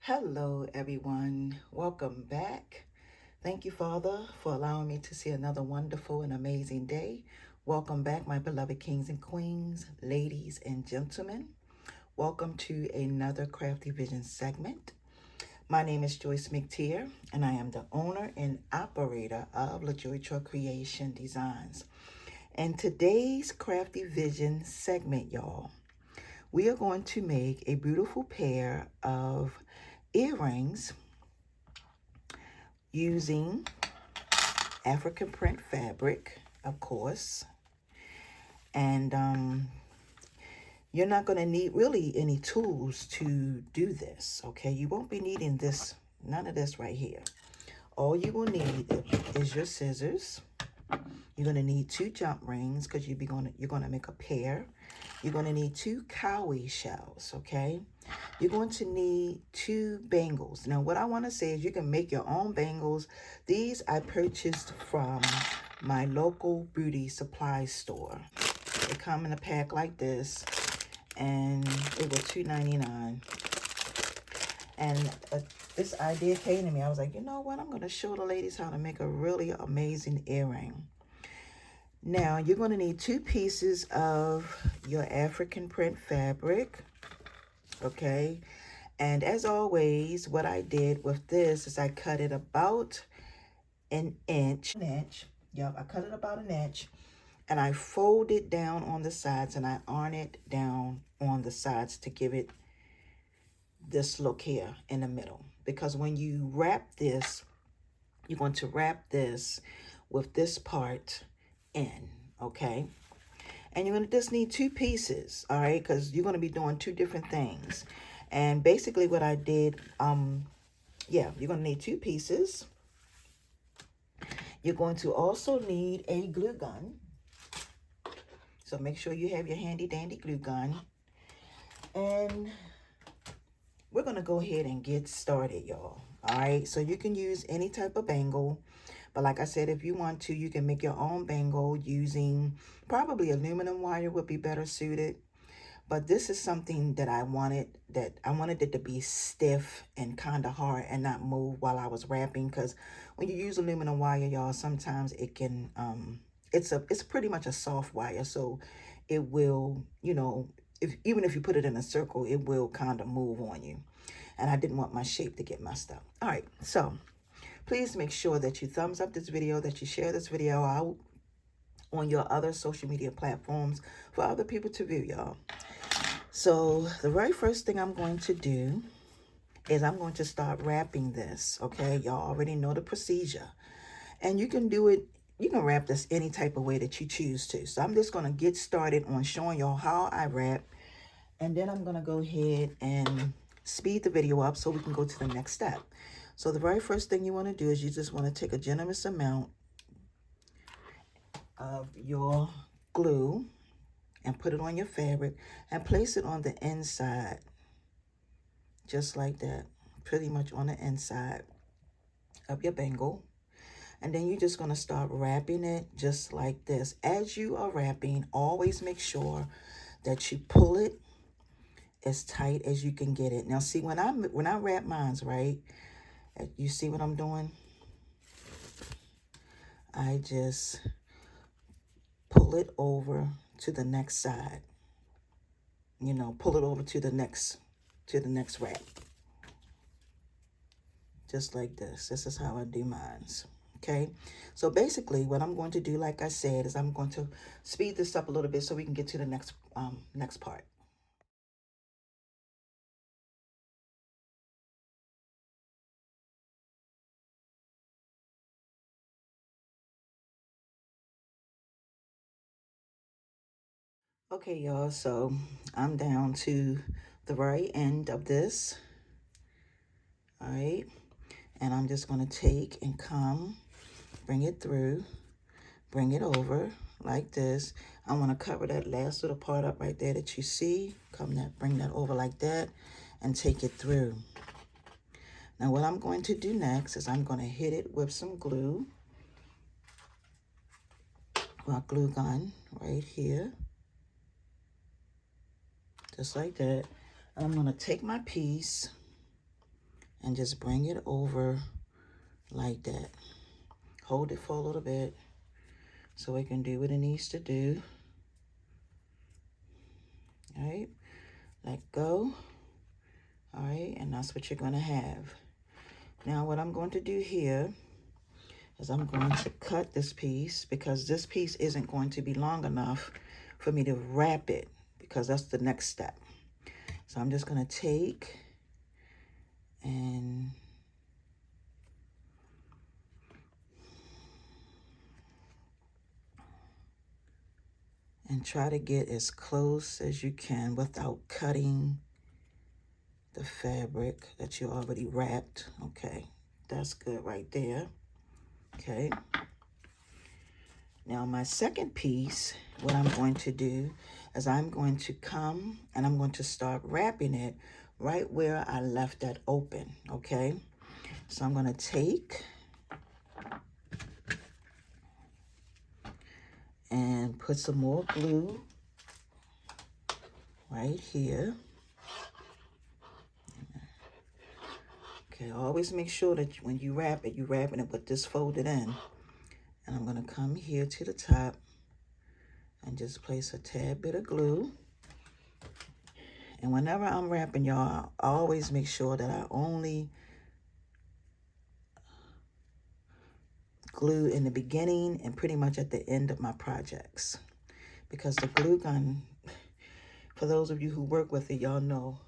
Hello, everyone. Welcome back. Thank you, Father, for allowing me to see another wonderful and amazing day. Welcome back, my beloved kings and queens, ladies and gentlemen. Welcome to another Crafty Vision segment. My name is Joyce McTier, and I am the owner and operator of LaJoy Creation Designs. And today's Crafty Vision segment, y'all, we are going to make a beautiful pair of earrings using African print fabric, of course. And you're not going to need really any tools to do this, okay? You won't be needing this, none of this right here. All you will need is your scissors. You're going to need 2 jump rings because you're going to make a pair. You're going to need 2 cowrie shells, okay? You're going to need 2 bangles. Now, what I want to say is you can make your own bangles. These I purchased from my local beauty supply store. They come in a pack like this, and it was $2.99. And this idea came to me. I was like, you know what? I'm going to show the ladies how to make a really amazing earring. Now, you're going to need 2 pieces of your African print fabric, okay? And as always, what I did with this is I cut it about an inch. Yep, I cut it about an inch, and I fold it down on the sides, and I iron it down on the sides to give it this look here in the middle. Because when you wrap this, you're going to wrap this with this part in, okay? And you're going to just need 2 pieces, all right? Because you're going to be doing 2 different things. And basically what I did, yeah, you're going to need 2 pieces. You're going to also need a glue gun. So make sure you have your handy dandy glue gun. And we're going to go ahead and get started, y'all. All right, so you can use any type of bangle. But like I said, if you want to, you can make your own bangle using probably aluminum wire would be better suited. But this is something that I wanted it to be stiff and kind of hard and not move while I was wrapping. Because when you use aluminum wire, y'all, sometimes it can, it's pretty much a soft wire. So it will, you know, even if you put it in a circle, it will kind of move on you. And I didn't want my shape to get messed up. All right, so please make sure that you thumbs up this video, that you share this video out on your other social media platforms for other people to view, y'all. So the very first thing I'm going to do is I'm going to start wrapping this, okay? Y'all already know the procedure. And you can do it, you can wrap this any type of way that you choose to. So I'm just going to get started on showing y'all how I wrap. And then I'm going to go ahead and speed the video up so we can go to the next step. So the very first thing you want to do is you just want to take a generous amount of your glue and put it on your fabric and place it on the inside, just like that, pretty much on the inside of your bangle. And then you're just going to start wrapping it just like this. As you are wrapping, always make sure that you pull it as tight as you can get it. Now see, when I wrap mines, right, you see what I'm doing? I just pull it over to the next side. You know, pull it over to the next wrap. Just like this. This is how I do mines. Okay, so basically what I'm going to do, like I said, is I'm going to speed this up a little bit so we can get to the next part. Okay, y'all, so I'm down to the very end of this. All right, and I'm just going to take and bring it through, bring it over like this. I want to cover that last little part up right there that you see. Bring that over like that and take it through. Now what I'm going to do next is I'm going to hit it with some glue. My glue gun right here. Just like that. And I'm going to take my piece and just bring it over like that. Hold it for a little bit so it can do what it needs to do. All right, let go. All right, and that's what you're going to have. Now what I'm going to do here is I'm going to cut this piece, because this piece isn't going to be long enough for me to wrap it, because that's the next step. So I'm just going to take and try to get as close as you can without cutting the fabric that you already wrapped. Okay, that's good right there. Okay. Now my second piece, what I'm going to do is I'm going to come and I'm going to start wrapping it right where I left that open. Okay. So I'm going to take and put some more glue right here. Okay, always make sure that when you wrap it, you're wrapping it with this folded in. And I'm going to come here to the top and just place a tad bit of glue. And whenever I'm wrapping, y'all, I always make sure that I only glue in the beginning and pretty much at the end of my projects. Because the glue gun, for those of you who work with it, y'all know,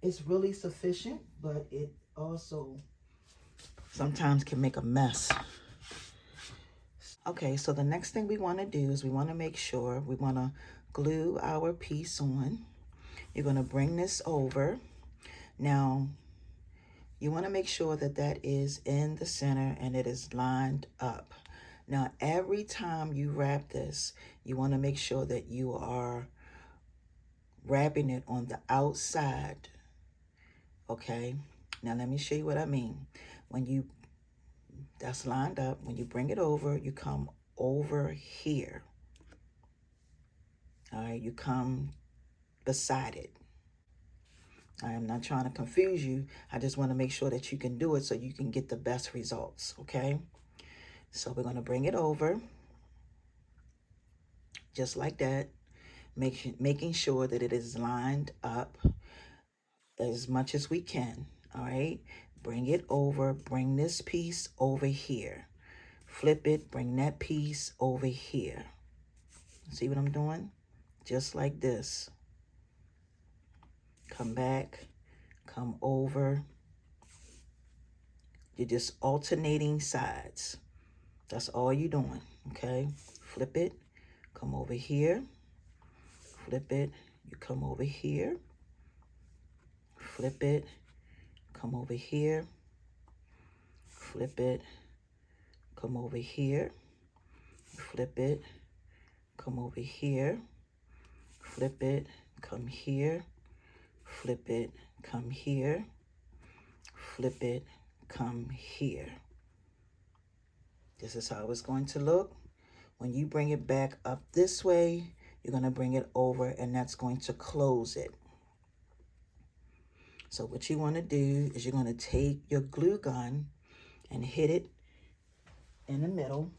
it's really sufficient, but it also sometimes can make a mess. Okay, so the next thing we want to do is we want to make sure we want to glue our piece on. You're going to bring this over. Now, you want to make sure that that is in the center and it is lined up. Now, every time you wrap this, you want to make sure that you are wrapping it on the outside. Okay, now let me show you what I mean. When that's lined up, when you bring it over, you come over here. All right, you come beside it. I am not trying to confuse you. I just want to make sure that you can do it so you can get the best results, okay? So we're going to bring it over just like that, making sure that it is lined up as much as we can, all right? Bring it over, bring this piece over here. Flip it, bring that piece over here. See what I'm doing? Just like this. Come back, come over. You're just alternating sides. That's all you're doing, okay? Flip it, come over here. Flip it, you come over here. Flip it, come over here. Flip it, come over here. Flip it, come over here. Flip it, come here. Flip it, come here. Flip it, come here. This is how it's going to look. When you bring it back up this way, you're going to bring it over and that's going to close it. So what you want to do is you're going to take your glue gun and hit it in the middle.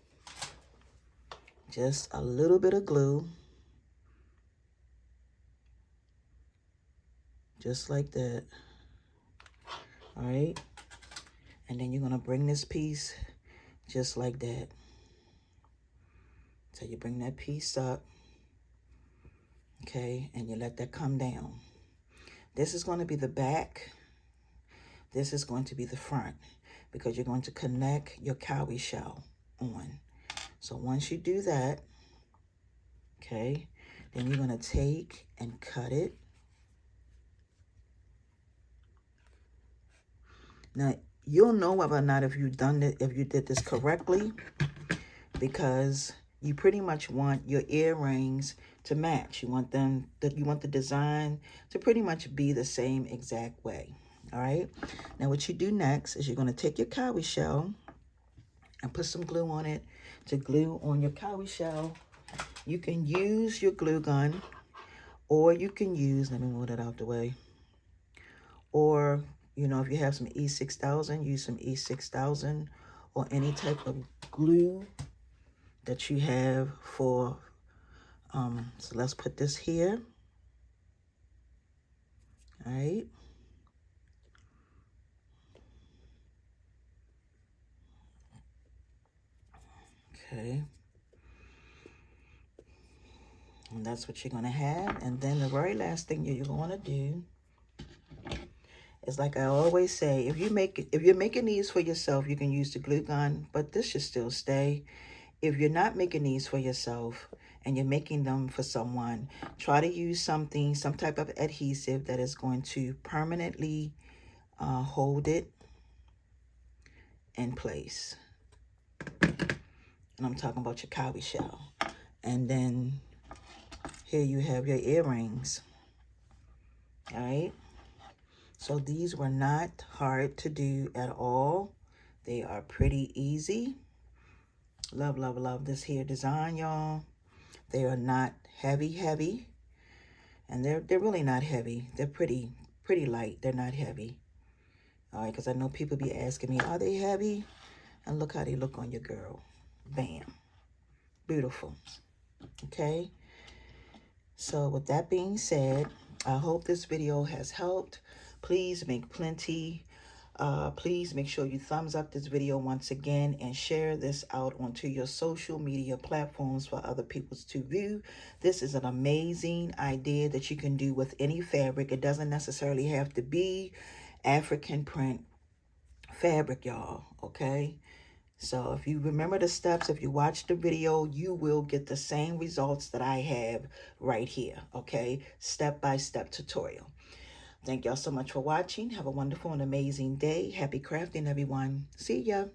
Just a little bit of glue. Just like that. All right. And then you're going to bring this piece just like that. So you bring that piece up. Okay. And you let that come down. This is going to be the back. This is going to be the front, because you're going to connect your cowrie shell on. So once you do that, okay, then you're going to take and cut it. Now, you'll know whether or not if you did this correctly, because you pretty much want your earrings to match. You want the design to pretty much be the same exact way. All right. Now, what you do next is you're going to take your cowrie shell and put some glue on it to glue on your cowrie shell. You can use your glue gun, or you can use, let me move that out the way, or You know, if you have some E6000, use some E6000 or any type of glue that you have for, so let's put this here. All right. Okay. And that's what you're going to have. And then the very last thing you're going to do is, like I always say, if you're making these for yourself, you can use the glue gun, but this should still stay. If you're not making these for yourself and you're making them for someone, try to use some type of adhesive that is going to permanently hold it in place. And I'm talking about your cowrie shell. And then here you have your earrings. All right. So these were not hard to do at all. They are pretty easy. Love, love, love this here design, y'all. They are not heavy. And they're really not heavy. They're pretty light. They're not heavy. All right, because I know people be asking me, are they heavy? And look how they look on your girl. Bam. Beautiful. Okay. So with that being said, I hope this video has helped. Please make plenty. Please make sure you thumbs up this video once again and share this out onto your social media platforms for other people to view. This is an amazing idea that you can do with any fabric. It doesn't necessarily have to be African print fabric, y'all, okay? So if you remember the steps, if you watch the video, you will get the same results that I have right here, okay? Step-by-step tutorial. Thank y'all so much for watching. Have a wonderful and amazing day. Happy crafting, everyone. See ya.